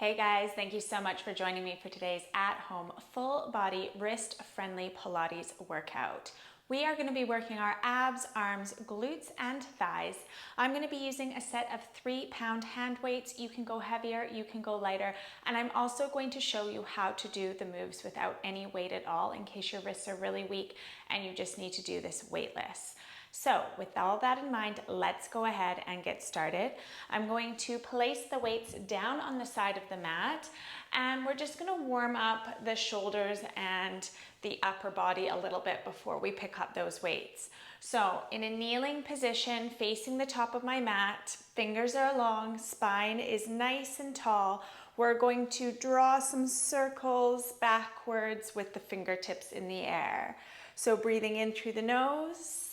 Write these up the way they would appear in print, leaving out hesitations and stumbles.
Hey guys, thank you so much for joining me for today's at-home full body wrist-friendly Pilates workout. We are going to be working our abs, arms, glutes, and thighs. I'm going to be using a set of 3-pound hand weights. You can go heavier, you can go lighter, and I'm also going to show you how to do the moves without any weight at all in case your wrists are really weak and you just need to do this weightless. So with all that in mind, let's go ahead and get started. I'm going to place the weights down on the side of the mat, and we're just going to warm up the shoulders and the upper body a little bit before we pick up those weights. So in a kneeling position, facing the top of my mat, fingers are long, spine is nice and tall. We're going to draw some circles backwards with the fingertips in the air. So breathing in through the nose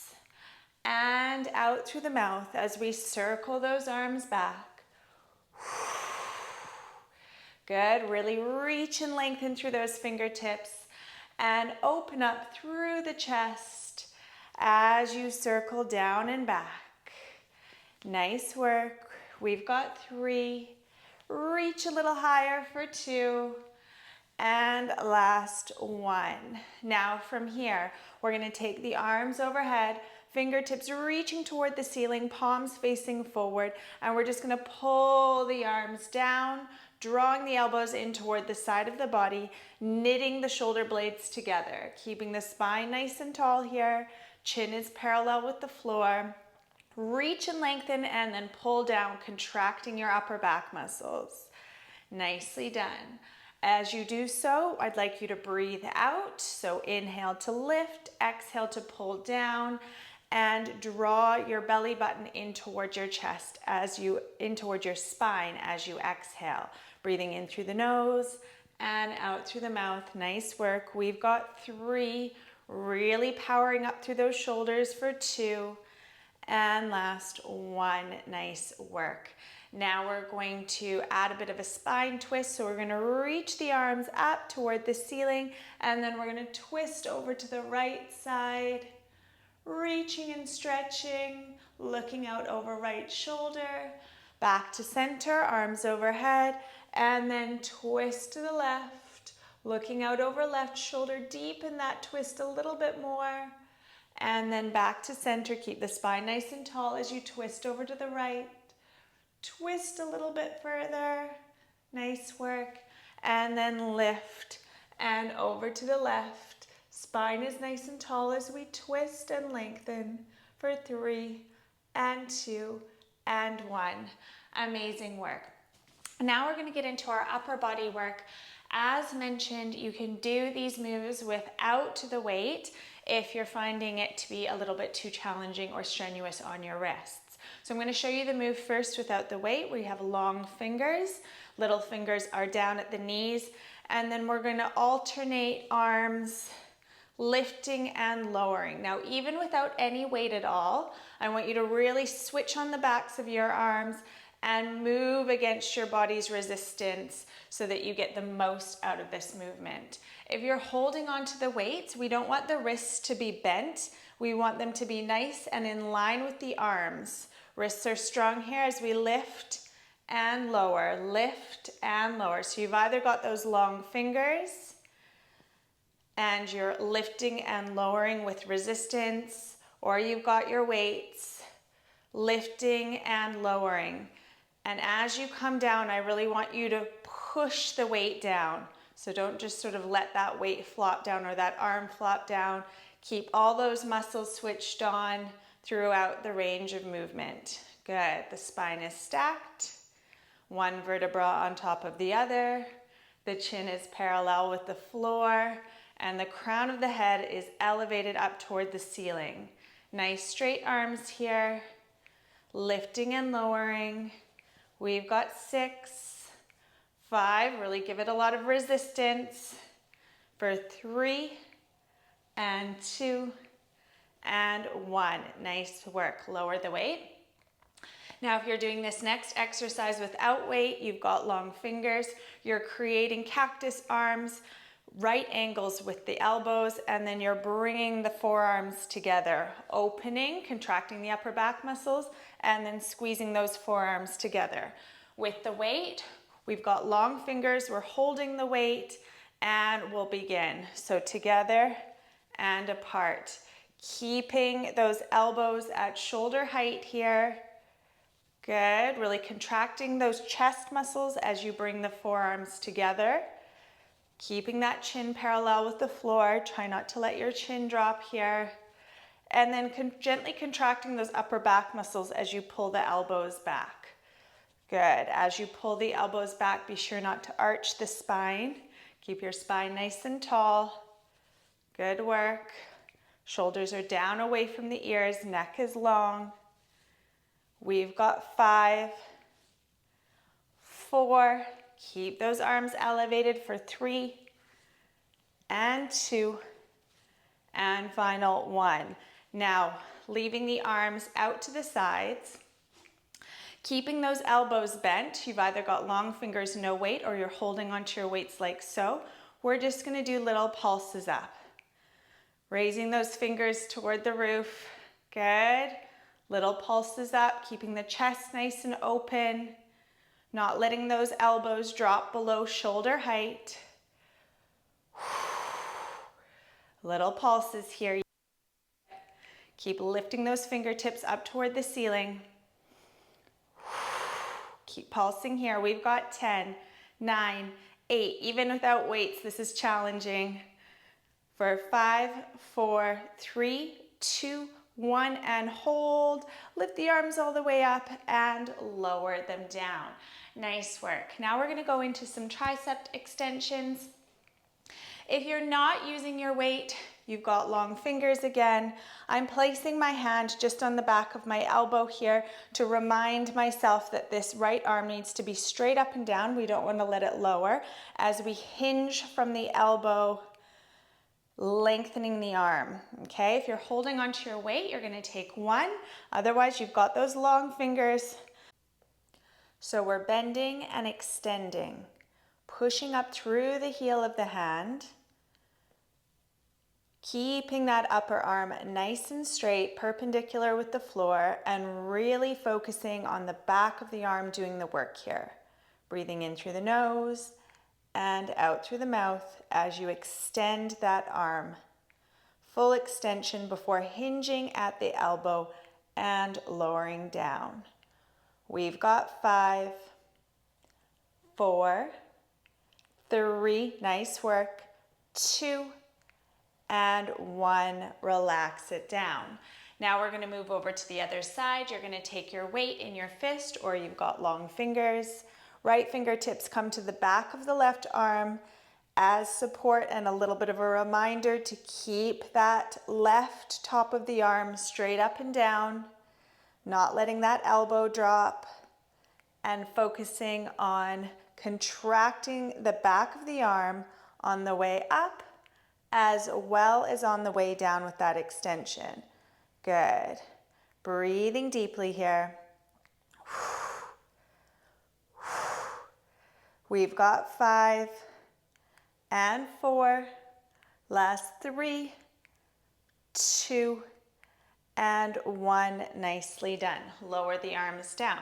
and out through the mouth as we circle those arms back. Good, really reach and lengthen through those fingertips and open up through the chest as you circle down and back. Nice work. We've got 3. Reach a little higher for 2. And last 1. Now from here, we're going to take the arms overhead, fingertips reaching toward the ceiling, palms facing forward, and we're just going to pull the arms down, drawing the elbows in toward the side of the body, knitting the shoulder blades together, keeping the spine nice and tall here, chin is parallel with the floor. Reach and lengthen and then pull down, contracting your upper back muscles. Nicely done. As you do so, I'd like you to breathe out. So inhale to lift, exhale to pull down, and draw your belly button in towards your chest in towards your spine as you exhale. Breathing in through the nose and out through the mouth. Nice work. We've got 3. Really powering up through those shoulders for 2. And last 1. Nice work. Now we're going to add a bit of a spine twist. So we're going to reach the arms up toward the ceiling, and then we're going to twist over to the right side, reaching and stretching, looking out over right shoulder, back to center, arms overhead, and then twist to the left, looking out over left shoulder, deepen that twist a little bit more, and then back to center. Keep the spine nice and tall as you twist over to the right. Twist a little bit further. Nice work. And then lift and over to the left. Spine is nice and tall as we twist and lengthen for 3 and 2 and 1. Amazing work. Now we're going to get into our upper body work. As mentioned, you can do these moves without the weight if you're finding it to be a little bit too challenging or strenuous on your wrists. So I'm going to show you the move first without the weight, where you have long fingers. Little fingers are down at the knees. And then we're going to alternate arms, lifting and lowering. Now, even without any weight at all, I want you to really switch on the backs of your arms and move against your body's resistance so that you get the most out of this movement. If you're holding on to the weights, we don't want the wrists to be bent. We want them to be nice and in line with the arms. Wrists are strong here as we lift and lower, lift and lower. So you've either got those long fingers and you're lifting and lowering with resistance, or you've got your weights, lifting and lowering. And as you come down, I really want you to push the weight down. So don't just sort of let that weight flop down or that arm flop down. Keep all those muscles switched on throughout the range of movement. Good. The spine is stacked. One vertebra on top of the other. The chin is parallel with the floor, and the crown of the head is elevated up toward the ceiling. Nice straight arms here. Lifting and lowering. We've got 6, 5, really give it a lot of resistance, for 3 and 2 and 1. Nice work. Lower the weight. Now, if you're doing this next exercise without weight, you've got long fingers, you're creating cactus arms, right angles with the elbows, and then you're bringing the forearms together, opening, contracting the upper back muscles, and then squeezing those forearms together. With the weight, We've got long fingers, we're holding the weight, and we'll begin. So together and apart. Keeping those elbows at shoulder height here. Good, really contracting those chest muscles as you bring the forearms together. Keeping that chin parallel with the floor. Try not to let your chin drop here. And then gently contracting those upper back muscles as you pull the elbows back. Good. As you pull the elbows back, be sure not to arch the spine. Keep your spine nice and tall. Good work. Shoulders are down away from the ears. Neck is long. We've got 5, 4. Keep those arms elevated for 3 and 2 and final 1. Now, leaving the arms out to the sides, keeping those elbows bent. You've either got long fingers, no weight, or you're holding onto your weights like so. We're just going to do little pulses up. Raising those fingers toward the roof. Good. Little pulses up, keeping the chest nice and open. Not letting those elbows drop below shoulder height. Little pulses here. Keep lifting those fingertips up toward the ceiling. Keep pulsing here. We've got 10, 9, 8. Even without weights, this is challenging. For 5, 4, 3, 2, 1, and hold. Lift the arms all the way up and lower them down. Nice work. Now we're going to go into some tricep extensions. If you're not using your weight, you've got long fingers again. I'm placing my hand just on the back of my elbow here to remind myself that this right arm needs to be straight up and down. We don't want to let it lower as we hinge from the elbow, lengthening the arm. Okay, if you're holding onto your weight, you're going to take 1. Otherwise, you've got those long fingers. So we're bending and extending, pushing up through the heel of the hand, keeping that upper arm nice and straight, perpendicular with the floor, and really focusing on the back of the arm doing the work here. Breathing in through the nose and out through the mouth as you extend that arm. Full extension before hinging at the elbow and lowering down. We've got 5, 4, 3, nice work, 2, and 1, relax it down. Now we're going to move over to the other side. You're going to take your weight in your fist, or you've got long fingers. Right fingertips come to the back of the left arm as support and a little bit of a reminder to keep that left top of the arm straight up and down, not letting that elbow drop, and focusing on contracting the back of the arm on the way up as well as on the way down with that extension. Good. Breathing deeply here. We've got 5 and 4, last 3, 2, and 1, nicely done. Lower the arms down.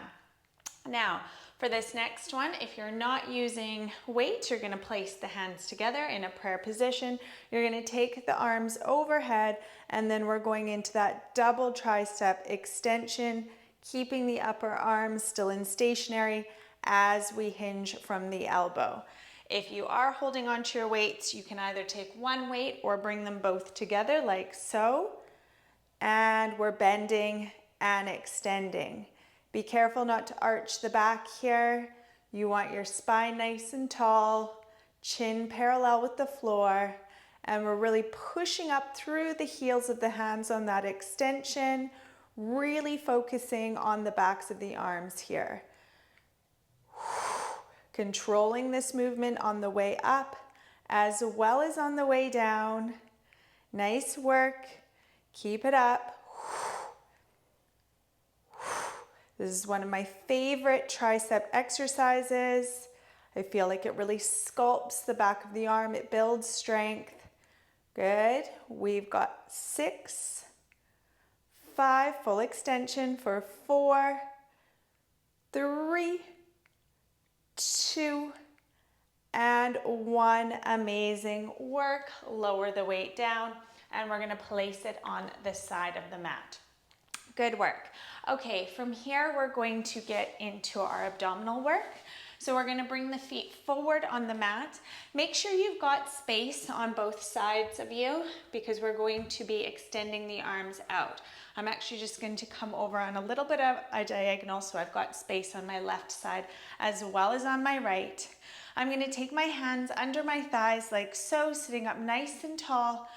Now, for this next one, if you're not using weight, you're going to place the hands together in a prayer position. You're going to take the arms overhead, and then we're going into that double tricep extension, keeping the upper arm still in stationary as we hinge from the elbow. If you are holding onto your weights, you can either take one weight or bring them both together like so. And we're bending and extending. Be careful not to arch the back here. You want your spine nice and tall, chin parallel with the floor, and we're really pushing up through the heels of the hands on that extension, really focusing on the backs of the arms here. Controlling this movement on the way up as well as on the way down. Nice work. Keep it up. This is one of my favorite tricep exercises. I feel like it really sculpts the back of the arm. It builds strength. Good. We've got 6, 5, full extension for 4, 3, 2, and 1. Amazing work. Lower the weight down, and we're gonna place it on the side of the mat. Good work. Okay, from here, we're going to get into our abdominal work. So we're gonna bring the feet forward on the mat. Make sure you've got space on both sides of you because we're going to be extending the arms out. I'm actually just going to come over on a little bit of a diagonal so I've got space on my left side as well as on my right. I'm gonna take my hands under my thighs like so, sitting up nice and tall,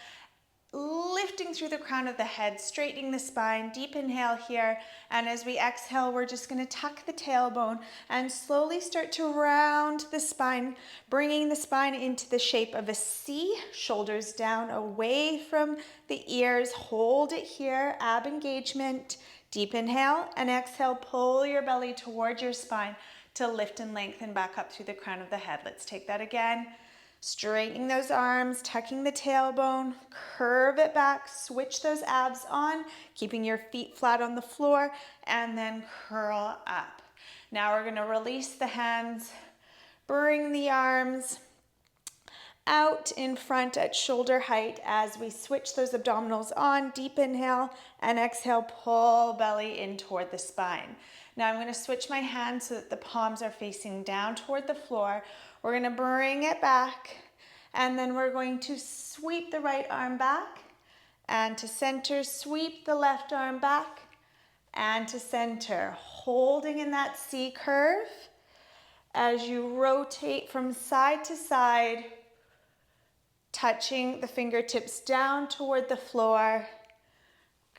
lifting through the crown of the head, straightening the spine. Deep inhale here, and as we exhale, we're just going to tuck the tailbone and slowly start to round the spine, bringing the spine into the shape of a C, shoulders down away from the ears. Hold it here, ab engagement. Deep inhale, and exhale, pull your belly towards your spine to lift and lengthen back up through the crown of the head. Let's take that again. Straightening those arms, tucking the tailbone, curve it back, switch those abs on, keeping your feet flat on the floor, and then curl up. Now we're gonna release the hands, bring the arms out in front at shoulder height as we switch those abdominals on. Deep inhale, and exhale, pull belly in toward the spine. Now I'm gonna switch my hands so that the palms are facing down toward the floor. We're gonna bring it back, and then we're going to sweep the right arm back, and to center, sweep the left arm back, and to center, holding in that C curve. As you rotate from side to side, touching the fingertips down toward the floor.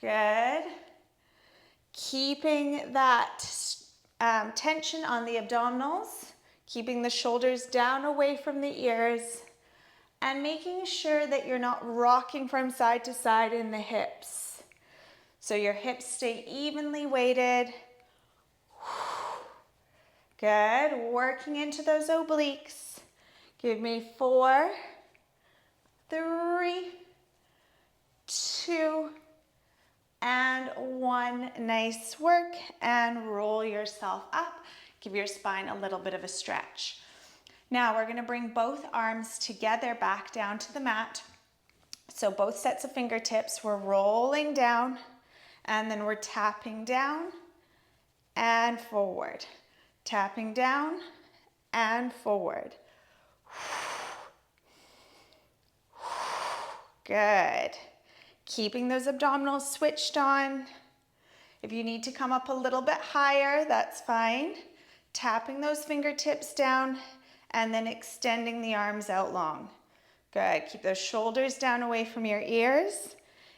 Good. Keeping that tension on the abdominals. Keeping the shoulders down away from the ears, and making sure that you're not rocking from side to side in the hips. So your hips stay evenly weighted. Good, working into those obliques. Give me 4, 3, 2, and 1. Nice work, and roll yourself up. Give your spine a little bit of a stretch. Now we're gonna bring both arms together back down to the mat. So both sets of fingertips, we're rolling down, and then we're tapping down and forward. Tapping down and forward. Good. Keeping those abdominals switched on. If you need to come up a little bit higher, that's fine. Tapping those fingertips down and then extending the arms out long. Good. Keep those shoulders down away from your ears.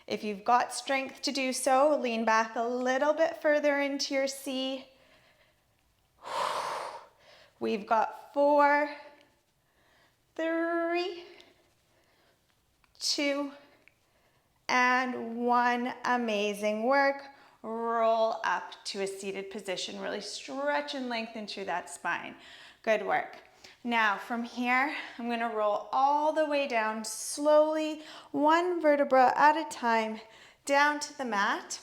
If you've got strength to do so, lean back a little bit further into your C. We've got 4, 3, 2, and 1. Amazing work. Roll up to a seated position. Really stretch and lengthen through that spine. Good work. Now from here, I'm going to roll all the way down slowly, one vertebra at a time, down to the mat.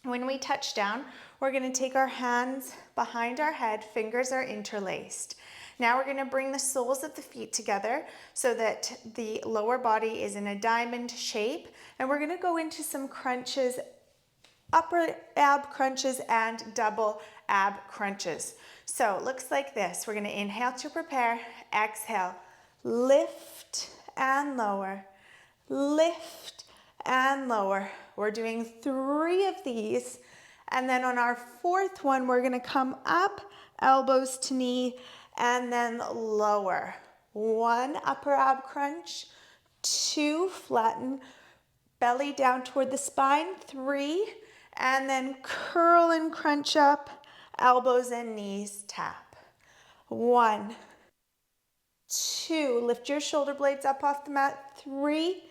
When we touch down, we're going to take our hands behind our head, fingers are interlaced. Now we're going to bring the soles of the feet together so that the lower body is in a diamond shape, and we're going to go into some crunches, upper ab crunches and double ab crunches. So it looks like this. We're going to inhale to prepare, exhale, lift and lower, lift and lower. We're doing 3 of these, and then on our 4th one, we're going to come up, elbows to knee, and then lower. 1 upper ab crunch, 2 flatten, belly down toward the spine, 3, and then curl and crunch up, elbows and knees tap. 1, 2, lift your shoulder blades up off the mat, 3,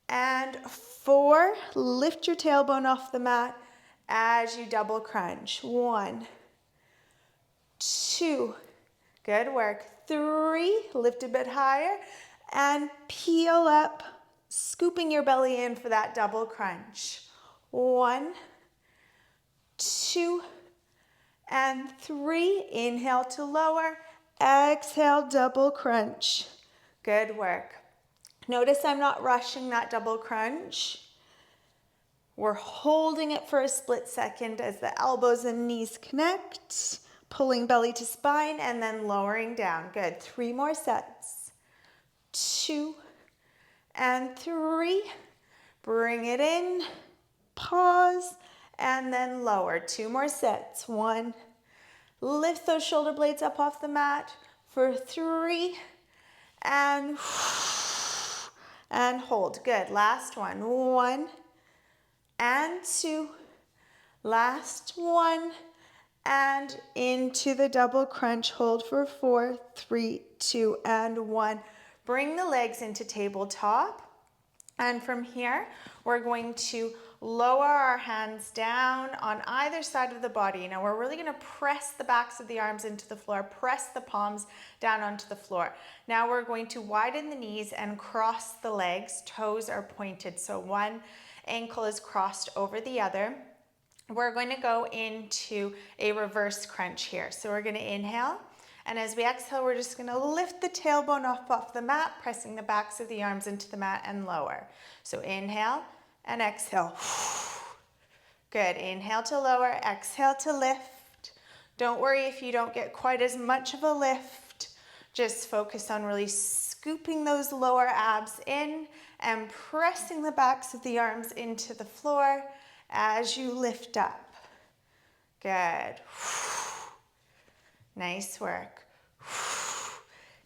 and 4, lift your tailbone off the mat as you double crunch. 1, 2, good work. 3, lift a bit higher, and peel up, scooping your belly in for that double crunch. 1, 2, and 3. Inhale to lower, Exhale, double crunch. Good work. Notice I'm not rushing that double crunch. We're holding it for a split second as the elbows and knees connect, pulling belly to spine, and then lowering down. Good. 3 more sets. 2 and 3. Bring it in, pause, and then lower. 2 more sets. 1. Lift those shoulder blades up off the mat for 3, and hold. Good. Last one. 1 and 2. Last one, and into the double crunch. Hold for 4, 3, 2, and 1. Bring the legs into tabletop. And from here, we're going to lower our hands down on either side of the body. Now we're really going to press the backs of the arms into the floor, press the palms down onto the floor. Now we're going to widen the knees and cross the legs. Toes are pointed, so one ankle is crossed over the other. We're going to go into a reverse crunch here. So we're going to inhale. And as we exhale, we're just going to lift the tailbone up off the mat, pressing the backs of the arms into the mat and lower. So inhale and exhale. Good. Inhale to lower, exhale to lift. Don't worry if you don't get quite as much of a lift. Just focus on really scooping those lower abs in and pressing the backs of the arms into the floor as you lift up. Good. Nice work.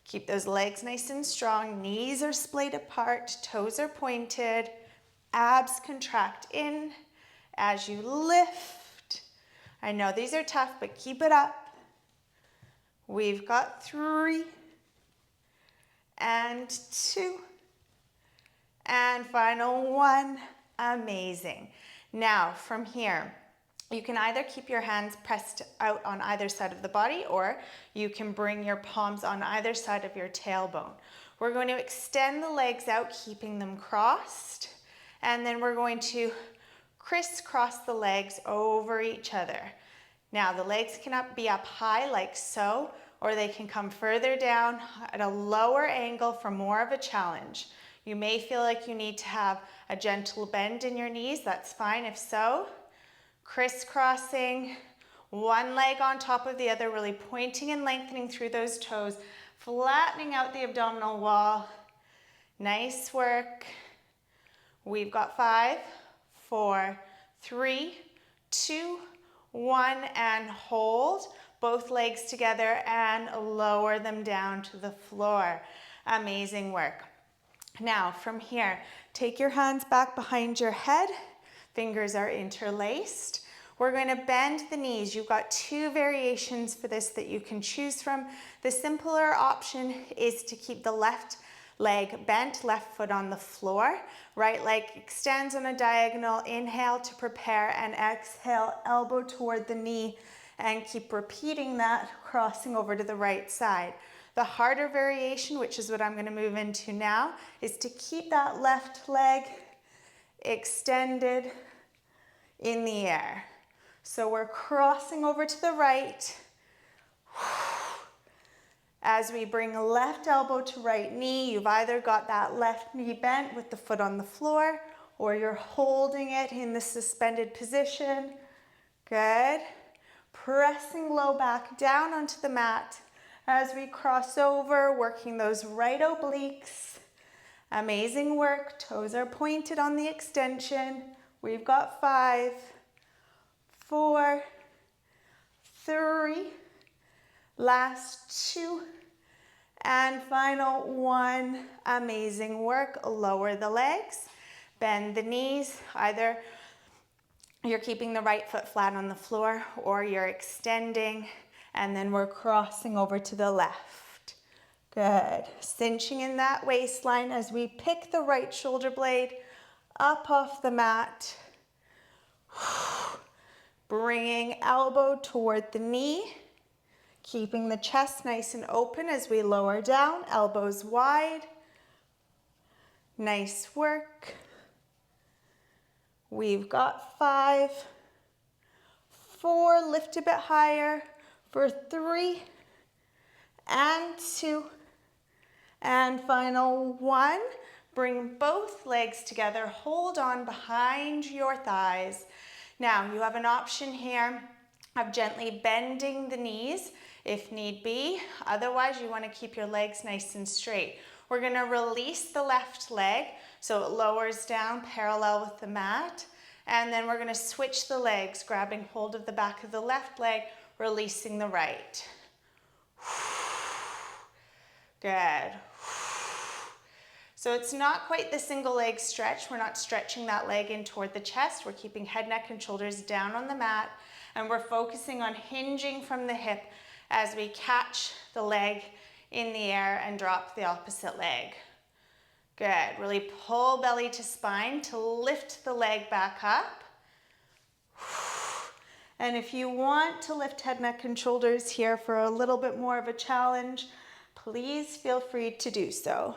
Keep those legs nice and strong. Knees are splayed apart. Toes are pointed. Abs contract in as you lift. I know these are tough, but keep it up. We've got 3 and 2 and final 1. Amazing. Now from here, you can either keep your hands pressed out on either side of the body, or you can bring your palms on either side of your tailbone. We're going to extend the legs out, keeping them crossed, and then we're going to crisscross the legs over each other. Now the legs can be up high like so, or they can come further down at a lower angle for more of a challenge. You may feel like you need to have a gentle bend in your knees. That's fine if so. Crisscrossing, one leg on top of the other, really pointing and lengthening through those toes, flattening out the abdominal wall. Nice work. We've got 5, 4, 3, 2, 1, and hold. Both legs together and lower them down to the floor. Amazing work. Now from here, take your hands back behind your head. Fingers are interlaced. We're going to bend the knees. You've got 2 variations for this that you can choose from. The simpler option is to keep the left leg bent, left foot on the floor. Right leg extends on a diagonal. Inhale to prepare and exhale, elbow toward the knee, and keep repeating that, crossing over to the right side. The harder variation, which is what I'm going to move into now, is to keep that left leg extended in the air. So we're crossing over to the right. As we bring left elbow to right knee, you've either got that left knee bent with the foot on the floor, or you're holding it in the suspended position. Good. Pressing low back down onto the mat as we cross over, working those right obliques. Amazing work. Toes are pointed on the extension. We've got 5, 4, 3, last 2, and final 1. Amazing work. Lower the legs, bend the knees. Either you're keeping the right foot flat on the floor, or you're extending, and then we're crossing over to the left. Good. Cinching in that waistline as we pick the right shoulder blade up off the mat. Bringing elbow toward the knee. Keeping the chest nice and open as we lower down, elbows wide. Nice work. We've got 5, 4, lift a bit higher for 3, and 2, and final 1. Bring both legs together, hold on behind your thighs. Now you have an option here of gently bending the knees if need be. Otherwise, you want to keep your legs nice and straight. We're going to release the left leg so it lowers down parallel with the mat. And then we're going to switch the legs, grabbing hold of the back of the left leg, releasing the right. Good. So it's not quite the single leg stretch. We're not stretching that leg in toward the chest. We're keeping head, neck, and shoulders down on the mat. And we're focusing on hinging from the hip as we catch the leg in the air and drop the opposite leg. Good. Really pull belly to spine to lift the leg back up. And if you want to lift head, neck, and shoulders here for a little bit more of a challenge, please feel free to do so.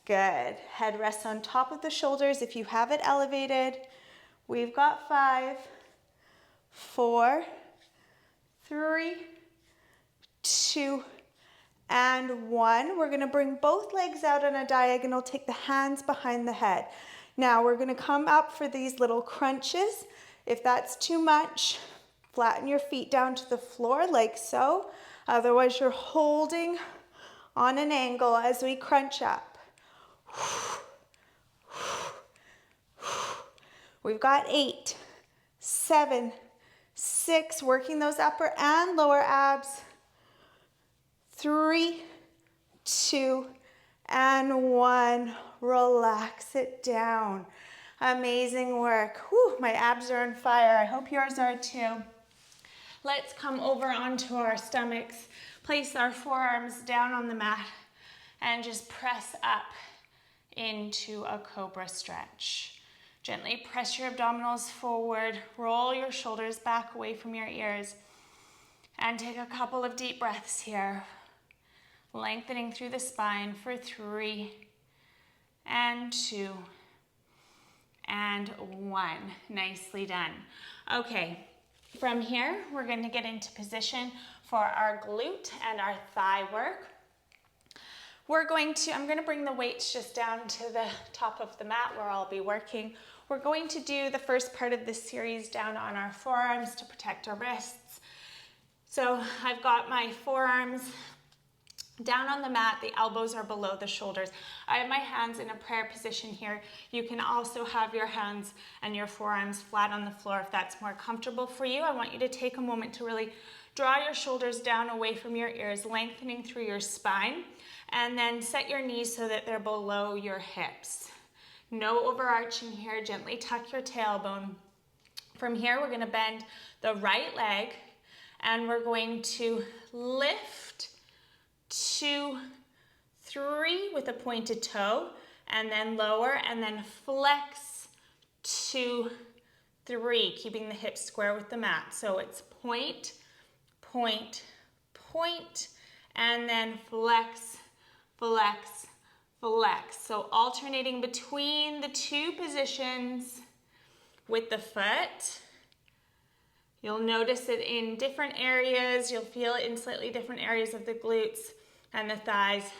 Good. Head rests on top of the shoulders if you have it elevated. We've got 5, 4, 3, 2, and 1. We're going to bring both legs out on a diagonal, take the hands behind the head. Now we're going to come up for these little crunches. If that's too much, flatten your feet down to the floor like so. Otherwise, you're holding on an angle as we crunch up. We've got 8, 7, 6, working those upper and lower abs. 3, 2, and 1. Relax it down. Amazing work. Whew, my abs are on fire. I hope yours are too. Let's come over onto our stomachs. Place our forearms down on the mat and just press up into a cobra stretch. Gently press your abdominals forward, roll your shoulders back away from your ears, and take a couple of deep breaths here. Lengthening through the spine for 3, and 2, and 1. Nicely done. Okay, from here, we're going to get into position for our glute and our thigh work. I'm going to bring the weights just down to the top of the mat where I'll be working. We're going to do the first part of this series down on our forearms to protect our wrists. So I've got my forearms down on the mat, the elbows are below the shoulders. I have my hands in a prayer position here. You can also have your hands and your forearms flat on the floor if that's more comfortable for you. I want you to take a moment to really draw your shoulders down away from your ears, lengthening through your spine, and then set your knees so that they're below your hips. No overarching here, gently tuck your tailbone. From here, we're gonna bend the right leg, and we're going to lift 2, 3 with a pointed toe, and then lower, and then flex 2, 3, keeping the hips square with the mat. So it's point, point, point, and then flex, flex, flex. So alternating between the two positions with the foot. You'll notice it in different areas. You'll feel it in slightly different areas of the glutes and the thighs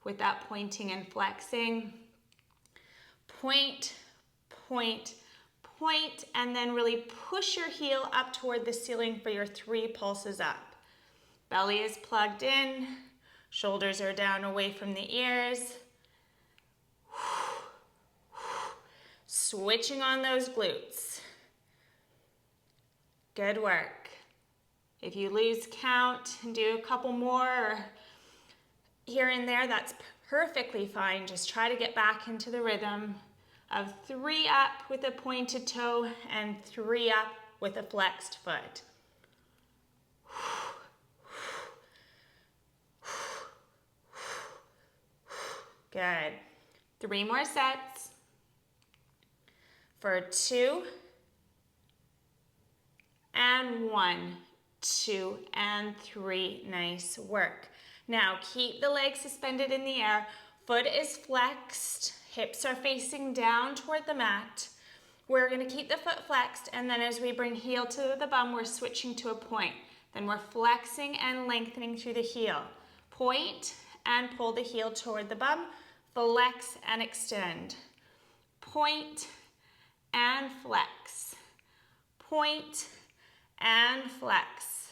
with that pointing and flexing. Point, point, point, and then really push your heel up toward the ceiling for your 3 pulses up. Belly is plugged in, shoulders are down away from the ears. Switching on those glutes. Good work. If you lose count and do a couple more here and there, that's perfectly fine. Just try to get back into the rhythm of 3 up with a pointed toe and 3 up with a flexed foot. Good. 3 more sets for 2 and 1, 2 and 3. Nice work. Now keep the legs suspended in the air. Foot is flexed. Hips are facing down toward the mat. We're going to keep the foot flexed, and then as we bring heel to the bum, we're switching to a point. Then we're flexing and lengthening through the heel. Point and pull the heel toward the bum. Flex and extend. Point and flex. Point and flex.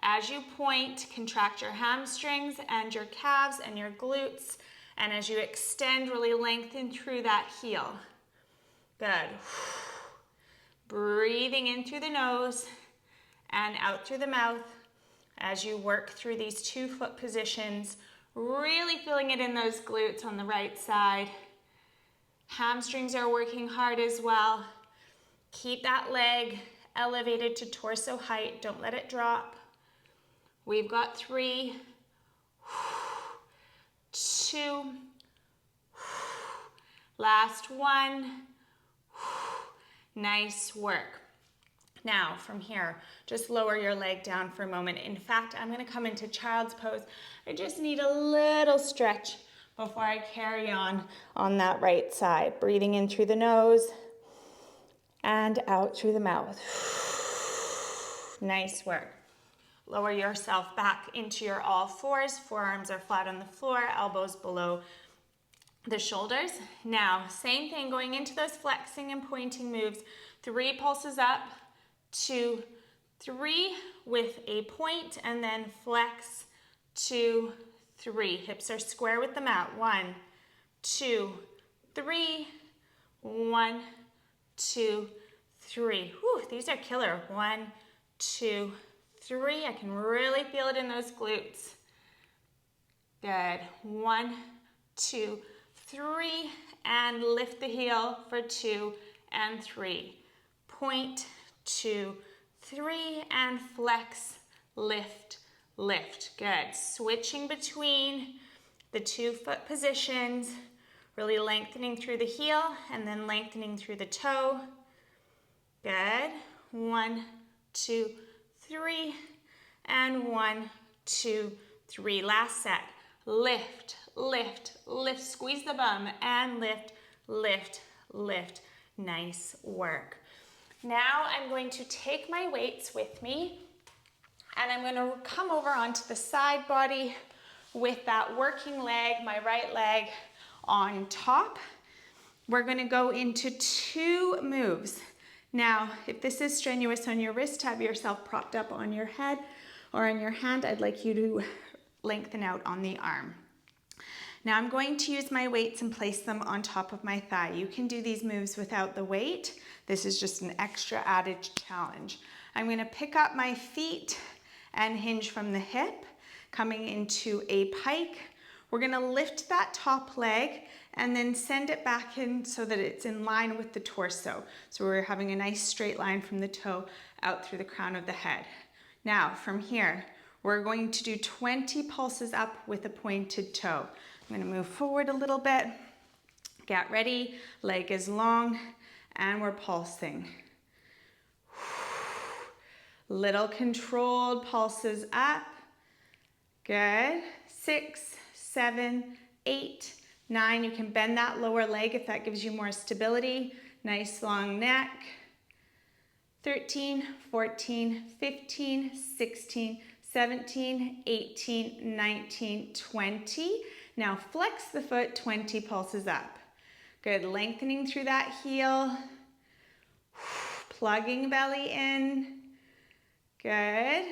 As you point, contract your hamstrings and your calves and your glutes. And as you extend, really lengthen through that heel. Good. Breathing in through the nose and out through the mouth as you work through these 2-foot positions, really feeling it in those glutes on the right side. Hamstrings are working hard as well. Keep that leg elevated to torso height. Don't let it drop. We've got 3, 2, last 1. Nice work. Now from here, just lower your leg down for a moment. In fact, I'm going to come into child's pose. I just need a little stretch before I carry on that right side. Breathing in through the nose and out through the mouth. Nice work. Lower yourself back into your all fours. Forearms are flat on the floor, elbows below the shoulders. Now, same thing, going into those flexing and pointing moves. 3 pulses up, 2, 3 with a point, and then flex, 2, 3. Hips are square with the mat. 1, 2, 3. 1, 2, 3. Whew, these are killer. 1, 2, 3. I can really feel it in those glutes. Good. 1, 2, 3, and lift the heel for 2 and 3. Point, 2, 3, and flex, lift, lift. Good. Switching between the 2-foot positions, really lengthening through the heel and then lengthening through the toe. Good. 1, 2, 3, and 1, 2, 3. Last set. Lift, lift, lift. Squeeze the bum and lift, lift, lift. Nice work. Now I'm going to take my weights with me and I'm going to come over onto the side body with that working leg, my right leg on top. We're going to go into 2 moves. Now, if this is strenuous on your wrist, have yourself propped up on your head or on your hand. I'd like you to lengthen out on the arm. Now I'm going to use my weights and place them on top of my thigh. You can do these moves without the weight. This is just an extra added challenge. I'm going to pick up my feet and hinge from the hip, coming into a pike. We're going to lift that top leg and then send it back in so that it's in line with the torso. So we're having a nice straight line from the toe out through the crown of the head. Now from here, we're going to do 20 pulses up with a pointed toe. I'm going to move forward a little bit. Get ready. Leg is long and we're pulsing. Little controlled pulses up. Good. 6, 7, 8, 9. You can bend that lower leg if that gives you more stability. Nice long neck. 13, 14, 15, 16, 17, 18, 19, 20. Now flex the foot, 20 pulses up. Good, lengthening through that heel. Plugging belly in. Good.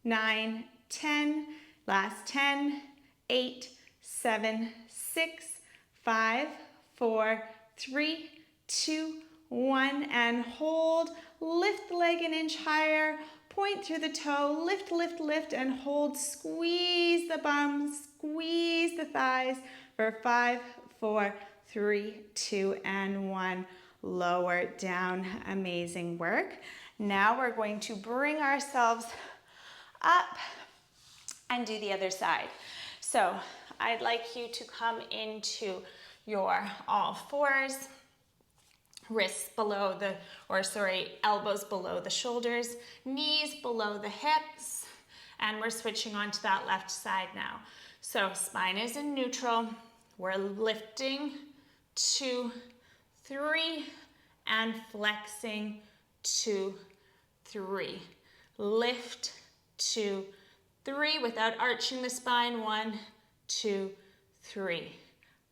9, 10, last 10, 8, 7, 6, 5, 4, 3, 2, 1, and hold. Lift the leg an inch higher. Point through the toe, lift, lift, lift, and hold. Squeeze the bum, squeeze the thighs for 5, 4, 3, 2, and 1. Lower down. Amazing work. Now we're going to bring ourselves up and do the other side. So I'd like you to come into your all fours. Wrists below the, elbows below the shoulders, knees below the hips, and we're switching on to that left side now. So spine is in neutral. We're lifting 2, 3, and flexing 2, 3. Lift, 2, 3, without arching the spine. 1, 2, 3.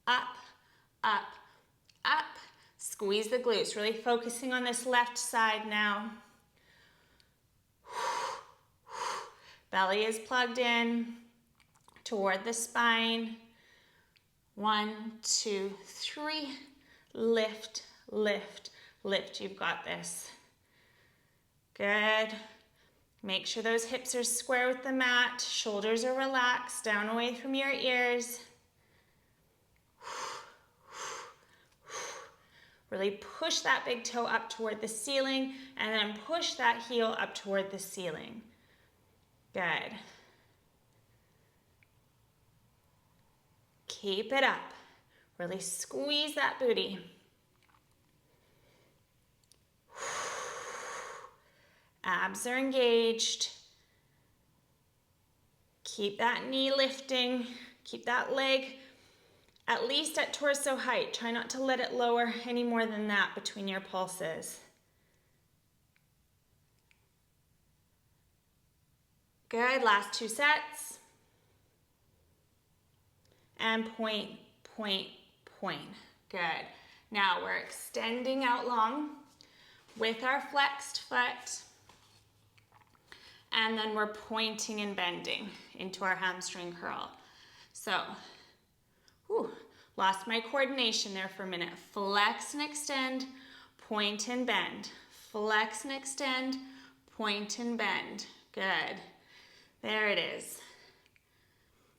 Up, up, up. Squeeze the glutes, really focusing on this left side now. Belly is plugged in toward the spine. 1, 2, 3. Lift, lift, lift. You've got this. Good. Make sure those hips are square with the mat. Shoulders are relaxed, down away from your ears. Really push that big toe up toward the ceiling and then push that heel up toward the ceiling. Good. Keep it up. Really squeeze that booty. Abs are engaged. Keep that knee lifting. Keep that leg at least at torso height. Try not to let it lower any more than that between your pulses. Good, last 2 sets. And point, point, point. Good. Now we're extending out long with our flexed foot. And then we're pointing and bending into our hamstring curl. So, lost my coordination there for a minute. Flex and extend, point and bend. Flex and extend, point and bend. Good. There it is.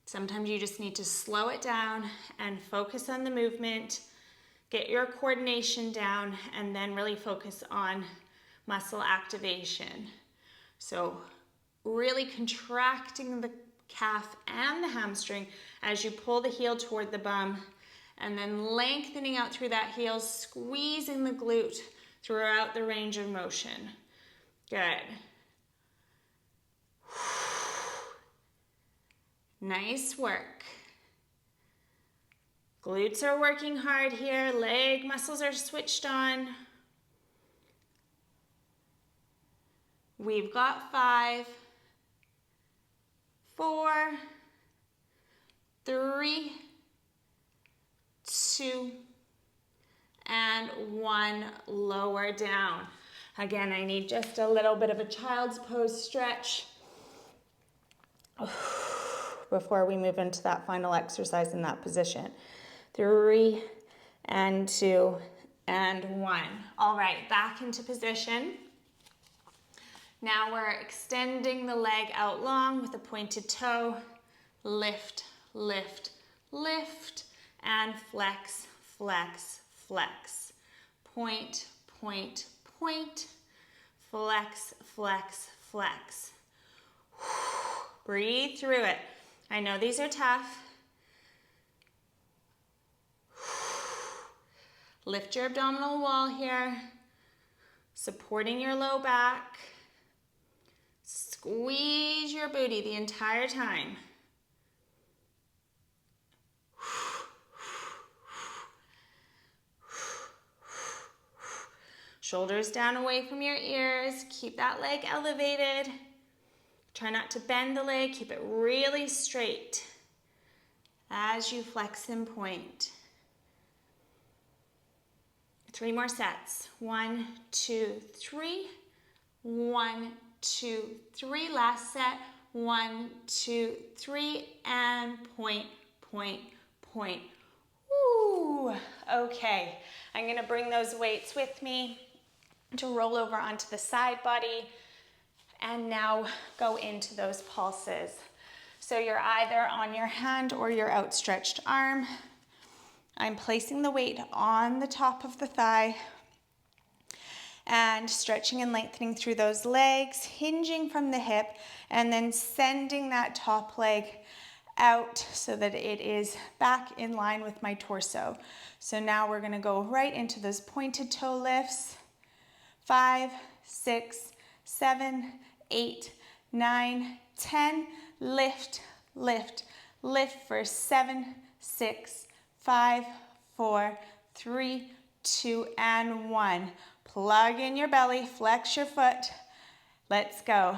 Sometimes you just need to slow it down and focus on the movement, get your coordination down, and then really focus on muscle activation. So really contracting the calf and the hamstring as you pull the heel toward the bum, and then lengthening out through that heel, squeezing the glute throughout the range of motion. Good. Nice work. Glutes are working hard here. Leg muscles are switched on. We've got 5, 4, 3, 2, and 1. Lower down. Again, I need just a little bit of a child's pose stretch before we move into that final exercise in that position. 3 and 2 and 1. All right, back into position. Now we're extending the leg out long with a pointed toe. Lift, lift, lift, and flex, flex, flex. Point, point, point. Flex, flex, flex. Breathe through it. I know these are tough. Lift your abdominal wall here, supporting your low back. Squeeze your booty the entire time. Shoulders down away from your ears. Keep that leg elevated. Try not to bend the leg. Keep it really straight as you flex and point. 3 more sets. 1, 2, 3. 1, 2, 3. Last set. 1, 2, 3. And point, point, point. Woo! Okay. I'm going to bring those weights with me to roll over onto the side body and now go into those pulses. So you're either on your hand or your outstretched arm. I'm placing the weight on the top of the thigh and stretching and lengthening through those legs, hinging from the hip, and then sending that top leg out so that it is back in line with my torso. So now we're going to go right into those pointed toe lifts. 5, 6, 7, 8, 9, 10. Lift, lift, lift for 7, 6, 5, 4, 3, 2, and 1. Plug in your belly, flex your foot. Let's go.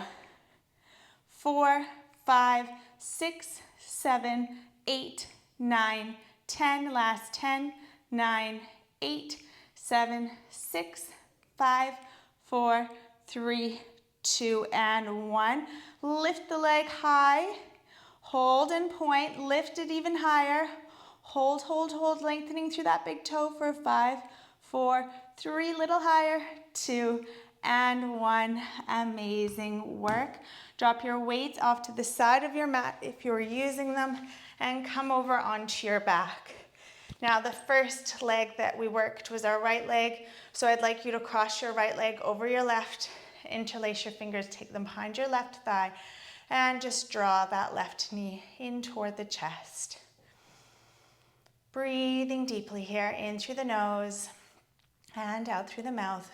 4, 5, 6, 7, 8, 9, 10. Last 10, 9, 8, 7, 6, 5, 4, 3, 2, and 1. Lift the leg high. Hold and point. Lift it even higher. Hold, hold, hold, lengthening through that big toe for 5, 4, 3, little higher, 2, and 1. Amazing work. Drop your weights off to the side of your mat if you're using them, and come over onto your back. Now, the first leg that we worked was our right leg, so I'd like you to cross your right leg over your left, interlace your fingers, take them behind your left thigh, and just draw that left knee in toward the chest. Breathing deeply here, in through the nose and out through the mouth.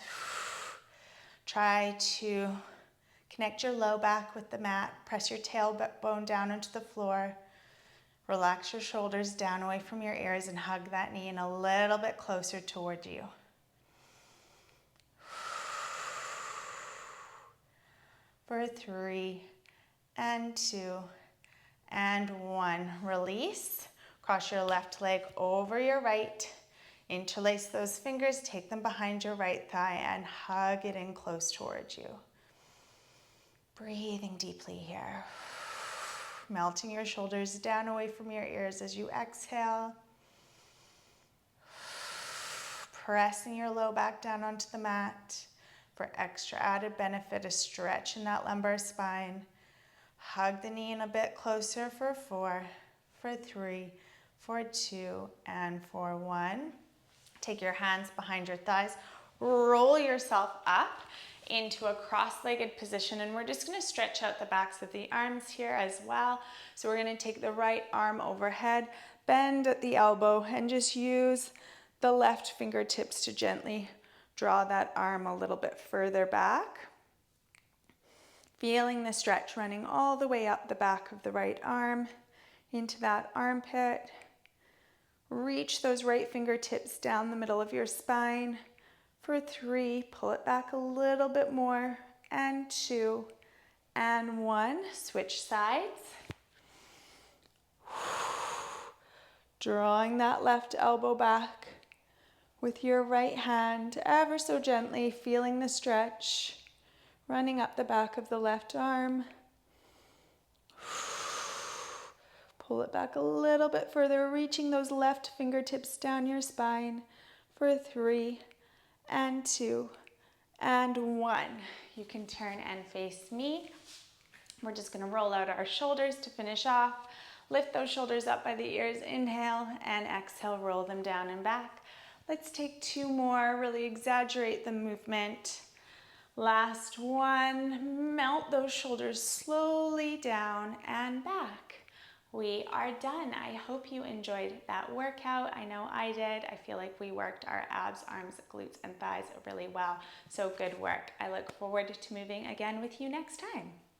Try to connect your low back with the mat. Press your tailbone down into the floor. Relax your shoulders down away from your ears and hug that knee in a little bit closer toward you. For 3 and 2 and 1. Release. Cross your left leg over your right. Interlace those fingers, take them behind your right thigh, and hug it in close towards you. Breathing deeply here. Melting your shoulders down away from your ears as you exhale. Pressing your low back down onto the mat. For extra added benefit, a stretch in that lumbar spine. Hug the knee in a bit closer for 4, for 3, for 2, and for 1. Take your hands behind your thighs. Roll yourself up into a cross-legged position, and we're just going to stretch out the backs of the arms here as well. So we're going to take the right arm overhead, bend at the elbow, and just use the left fingertips to gently draw that arm a little bit further back. Feeling the stretch running all the way up the back of the right arm into that armpit. Reach those right fingertips down the middle of your spine. For 3, pull it back a little bit more, and 2, and 1. Switch sides. Drawing that left elbow back with your right hand, ever so gently, feeling the stretch running up the back of the left arm. Pull it back a little bit further, reaching those left fingertips down your spine. For 3, and 2, and 1. You can turn and face me. We're just going to roll out our shoulders to finish off. Lift those shoulders up by the ears. Inhale, and exhale, roll them down and back. Let's take 2 more. Really exaggerate the movement. Last one. Melt those shoulders slowly down and back. We are done. I hope you enjoyed that workout. I know I did. I feel like we worked our abs, arms, glutes, and thighs really well. So good work. I look forward to moving again with you next time.